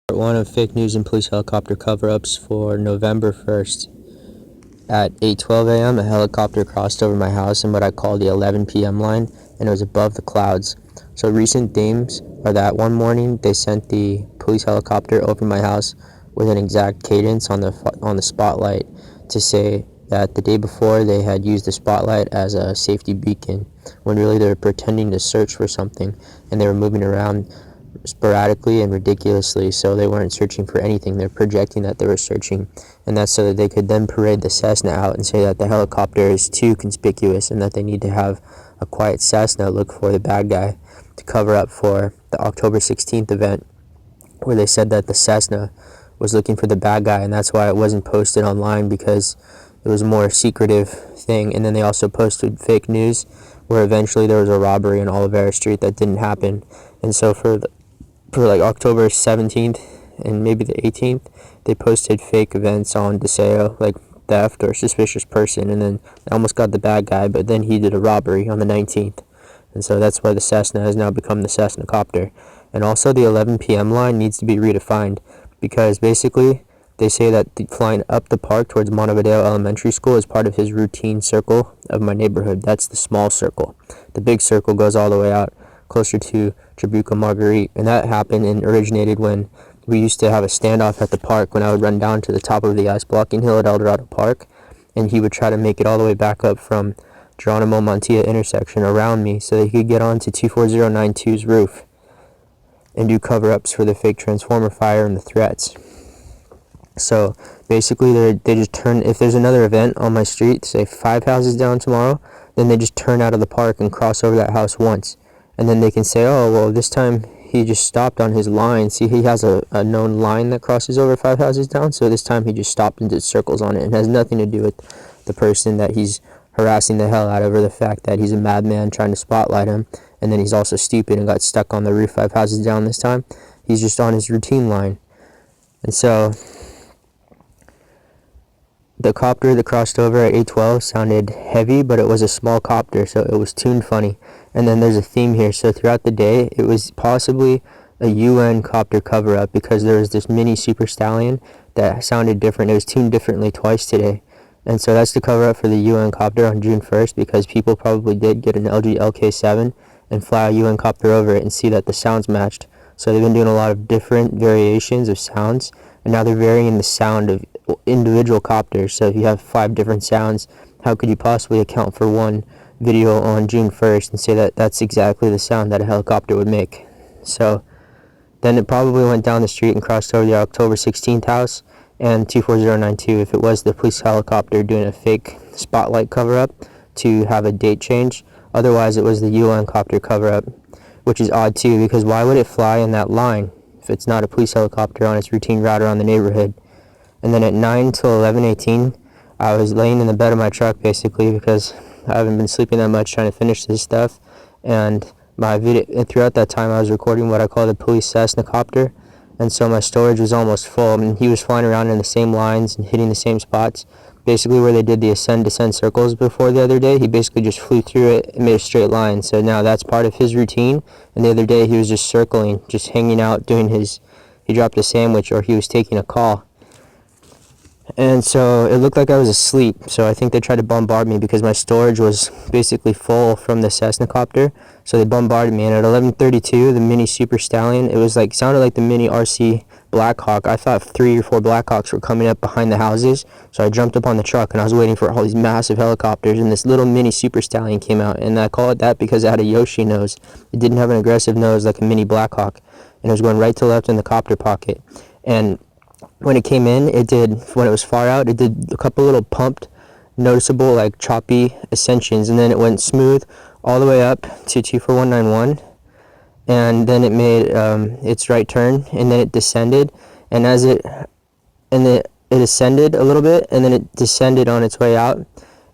Part 1 of fake news and police helicopter cover-ups for November 1st. At 8:12 a.m., a helicopter crossed over my house in what I call the 11 p.m. line, and it was above the clouds. So recent themes are that one morning they sent the police helicopter over my house with an exact cadence on the spotlight to say that the day before they had used the spotlight as a safety beacon, when really they were pretending to search for something, and they were moving around sporadically and ridiculously, so they weren't searching for anything. They're projecting that they were searching, and that's so that they could then parade the Cessna out and say that the helicopter is too conspicuous and that they need to have a quiet Cessna look for the bad guy to cover up for the October 16th event, where they said that the Cessna was looking for the bad guy, and that's why it wasn't posted online, because it was a more secretive thing. And then they also posted fake news where eventually there was a robbery on Olivera Street that didn't happen. And so for like October 17th and maybe the 18th, they posted fake events on Deseo, like theft or suspicious person, and then they almost got the bad guy, but then he did a robbery on the 19th. And so that's why the Cessna has now become the Cessna Copter. And also the 11 p.m. line needs to be redefined, because basically they say that flying up the park towards Montevideo Elementary School is part of his routine circle of my neighborhood. That's the small circle. The big circle goes all the way out closer to Tribuca Margeurite, and that happened and originated when we used to have a standoff at the park, when I would run down to the top of the ice blocking hill at Eldorado Park, and he would try to make it all the way back up from Jeronimo Montilla intersection around me so that he could get onto 24092's roof and do cover-ups for the fake transformer fire and the threats. So basically they just turn, if there's another event on my street, say 5 houses down tomorrow, then they just turn out of the park and cross over that house once. And then they can say, oh, well, this time he just stopped on his line. See, he has a known line that crosses over 5 houses down, so this time he just stopped and did circles on it. It has nothing to do with the person that he's harassing the hell out of, or the fact that he's a madman trying to spotlight him, and then he's also stupid and got stuck on the roof 5 houses down this time. He's just on his routine line. And so the copter that crossed over at 8:12 sounded heavy, but it was a small copter, so it was tuned funny. And then there's a theme here. So throughout the day, it was possibly a UN copter cover-up, because there was this mini Super Stallion that sounded different. It was tuned differently twice today. And so that's the cover-up for the UN copter on June 1st, because people probably did get an LG LK7 and fly a UN copter over it and see that the sounds matched. So they've been doing a lot of different variations of sounds, and now they're varying the sound of individual copters. So if you have 5 different sounds, how could you possibly account for one video on June 1st and say that that's exactly the sound that a helicopter would make? So then it probably went down the street and crossed over the October 16th house and 24092 if it was the police helicopter doing a fake spotlight cover-up to have a date change. Otherwise it was the UN copter cover-up, which is odd too, because why would it fly in that line if it's not a police helicopter on its routine route around the neighborhood? And then at 9 till 11:18, I was laying in the bed of my truck basically, because I haven't been sleeping that much trying to finish this stuff, and my video, and throughout that time I was recording what I call the police Cessna Copter, and so my storage was almost full. I mean, he was flying around in the same lines and hitting the same spots, basically where they did the ascend-descend circles before the other day. He basically just flew through it and made a straight line, so now that's part of his routine. And the other day he was just circling, just hanging out, doing his, he dropped a sandwich or he was taking a call. And so it looked like I was asleep, so I think they tried to bombard me because my storage was basically full from the Cessna Copter. So they bombarded me, and at 11:32, the mini Super Stallion, it was like, sounded like the mini RC Blackhawk. I thought 3 or 4 Blackhawks were coming up behind the houses, so I jumped up on the truck and I was waiting for all these massive helicopters, and this little mini Super Stallion came out, and I call it that because it had a Yoshi nose. It didn't have an aggressive nose like a mini Blackhawk, and it was going right to left in the copter pocket. And when it came in, it did, when it was far out, it did a couple little pumped, noticeable, like choppy ascensions, and then it went smooth all the way up to 24191, and then it made its right turn, and then it descended, and as it ascended a little bit, and then it descended on its way out,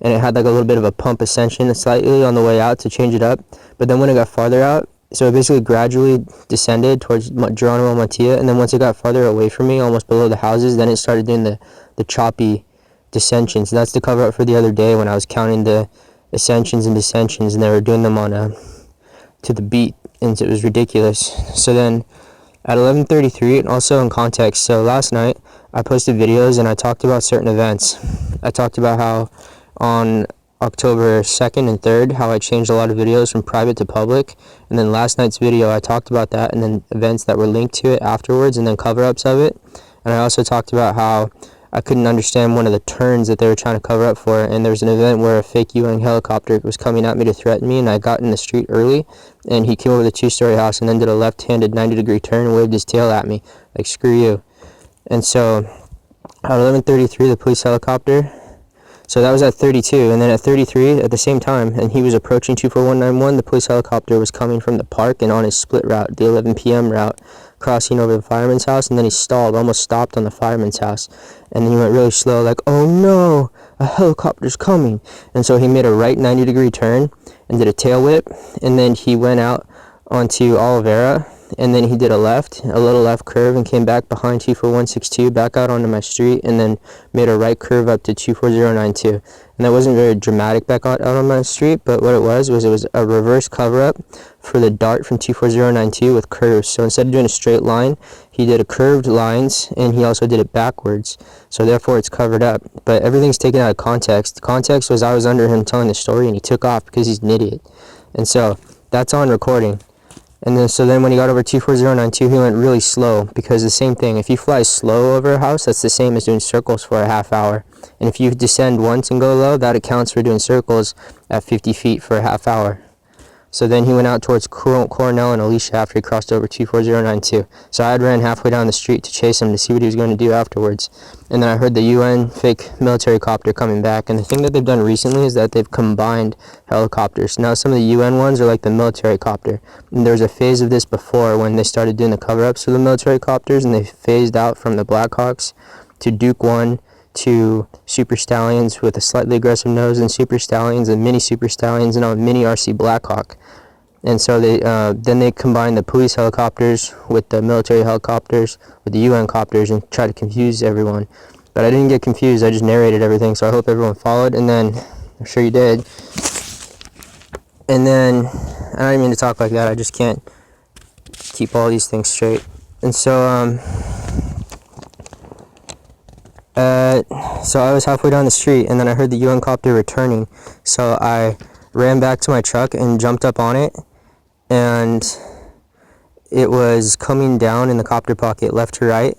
and it had like a little bit of a pump ascension slightly on the way out to change it up. But then when it got farther out, so it basically gradually descended towards Jeronimo Montilla, and then once it got farther away from me, almost below the houses, then it started doing the choppy dissensions. And that's the cover-up for the other day when I was counting the ascensions and descensions, and they were doing them on to the beat, and it was ridiculous. So then At 11:33, and also in context, so last night I posted videos and I talked about certain events. I talked about how on October 2nd and 3rd, how I changed a lot of videos from private to public, and then last night's video I talked about that and then events that were linked to it afterwards and then cover-ups of it. And I also talked about how I couldn't understand one of the turns that they were trying to cover up for, and there was an event where a fake UN helicopter was coming at me to threaten me, and I got in the street early, and he came over the two-story house and then did a left-handed 90-degree turn and waved his tail at me, like, screw you. And so at 11:33, the police helicopter, so that was at 32, and then at 33, at the same time, and he was approaching 24191, the police helicopter was coming from the park and on his split route, the 11 p.m. route, crossing over the fireman's house, and then he stalled, almost stopped on the fireman's house, and then he went really slow, like, oh no, a helicopter's coming, and so he made a right 90-degree turn and did a tail whip, and then he went out onto Olivera, and then he did a little left curve, and came back behind 24162, back out onto my street, and then made a right curve up to 24092. And that wasn't very dramatic back out on my street, but what it was a reverse cover-up for the dart from 24092 with curves. So instead of doing a straight line, he did a curved lines, and he also did it backwards. So therefore it's covered up. But everything's taken out of context. The context was I was under him telling the story, and he took off because he's an idiot. And so that's on recording. And then, so then when he got over 24092, he went really slow, because the same thing, if you fly slow over a house, that's the same as doing circles for a half hour. And if you descend once and go low, that accounts for doing circles at 50 feet for a half hour. So then he went out towards Cornell and Alicia after he crossed over 24092. So I had ran halfway down the street to chase him to see what he was going to do afterwards. And then I heard the UN fake military copter coming back. And the thing that they've done recently is that they've combined helicopters. Now some of the UN ones are like the military copter. And there was a phase of this before when they started doing the cover-ups for the military copters, and they phased out from the Blackhawks to Duke 1 to Super Stallions with a slightly aggressive nose, and Super Stallions and Mini Super Stallions, and a Mini RC Blackhawk. And so then they combined the police helicopters with the military helicopters with the UN copters and try to confuse everyone. But I didn't get confused, I just narrated everything, so I hope everyone followed, and then I'm sure you did. And then I don't even mean to talk like that, I just can't keep all these things straight. And so so I was halfway down the street, and then I heard the UN copter returning, so I ran back to my truck and jumped up on it, and it was coming down in the copter pocket left to right,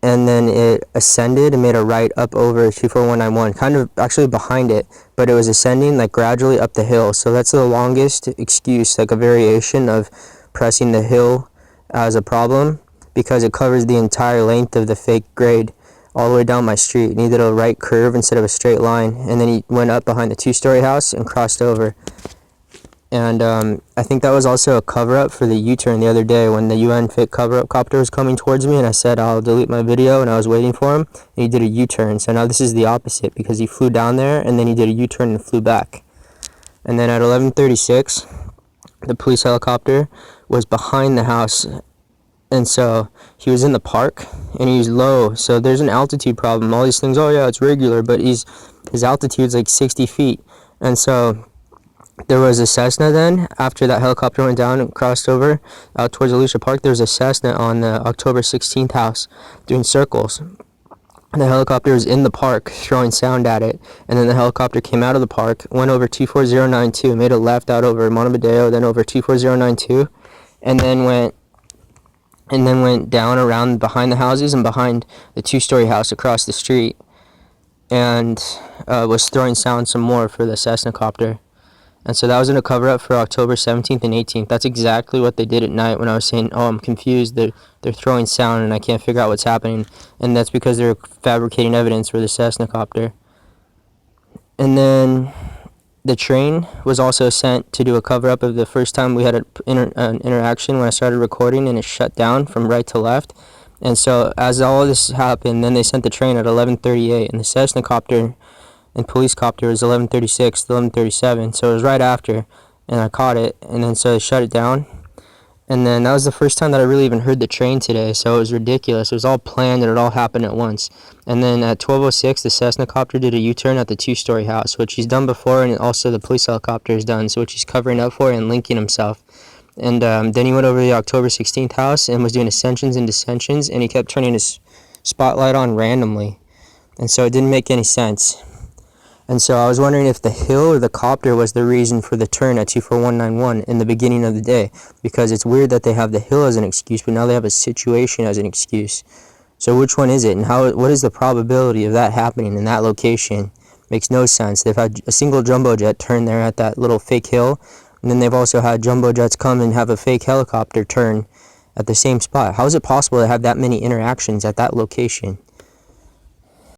and then it ascended and made a right up over 24191, kind of actually behind it, but it was ascending like gradually up the hill. So that's the longest excuse, like a variation of pressing the hill as a problem, because it covers the entire length of the fake grade all the way down my street, and he did a right curve instead of a straight line, and then he went up behind the two-story house and crossed over. And I think that was also a cover-up for the U-turn the other day when the UN fake cover-up copter was coming towards me, and I said I'll delete my video, and I was waiting for him, and he did a U-turn. So now this is the opposite, because he flew down there and then he did a U-turn and flew back. And then at 11:36, the police helicopter was behind the house, and so he was in the park, and he's low, so there's an altitude problem. All these things, oh yeah, it's regular, but his altitude's like 60 feet. And so there was a Cessna then, after that helicopter went down and crossed over out towards Alicia Park, there was a Cessna on the October 16th house doing circles. And the helicopter was in the park throwing sound at it, and then the helicopter came out of the park, went over 24092, made a left out over Montevideo, then over 24092, and then went down around behind the houses and behind the two-story house across the street, and was throwing sound some more for the Cessna copter. And so that was in a cover-up for October 17th and 18th. That's exactly what they did at night when I was saying, oh, I'm confused, they're throwing sound and I can't figure out what's happening. And that's because they're fabricating evidence for the Cessna copter. And then the train was also sent to do a cover-up of the first time we had an interaction when I started recording, and it shut down from right to left. And so as all of this happened, then they sent the train at 11:38, and the Cessna copter and police copter was 11:36 to 11:37, so it was right after, and I caught it, and then so they shut it down. And then that was the first time that I really even heard the train today, so it was ridiculous. It was all planned and it all happened at once. And then at 12:06, the Cessna copter did a U-turn at the two-story house, which he's done before, and also the police helicopter has done, so which he's covering up for and linking himself. And then he went over to the October 16th house and was doing ascensions and descensions, and he kept turning his spotlight on randomly. And so it didn't make any sense. And so I was wondering if the hill or the copter was the reason for the turn at 24191 in the beginning of the day, because it's weird that they have the hill as an excuse, but now they have a situation as an excuse. So which one is it, and what is the probability of that happening in that location? Makes no sense. They've had a single jumbo jet turn there at that little fake hill, and then they've also had jumbo jets come and have a fake helicopter turn at the same spot. How is it possible to have that many interactions at that location?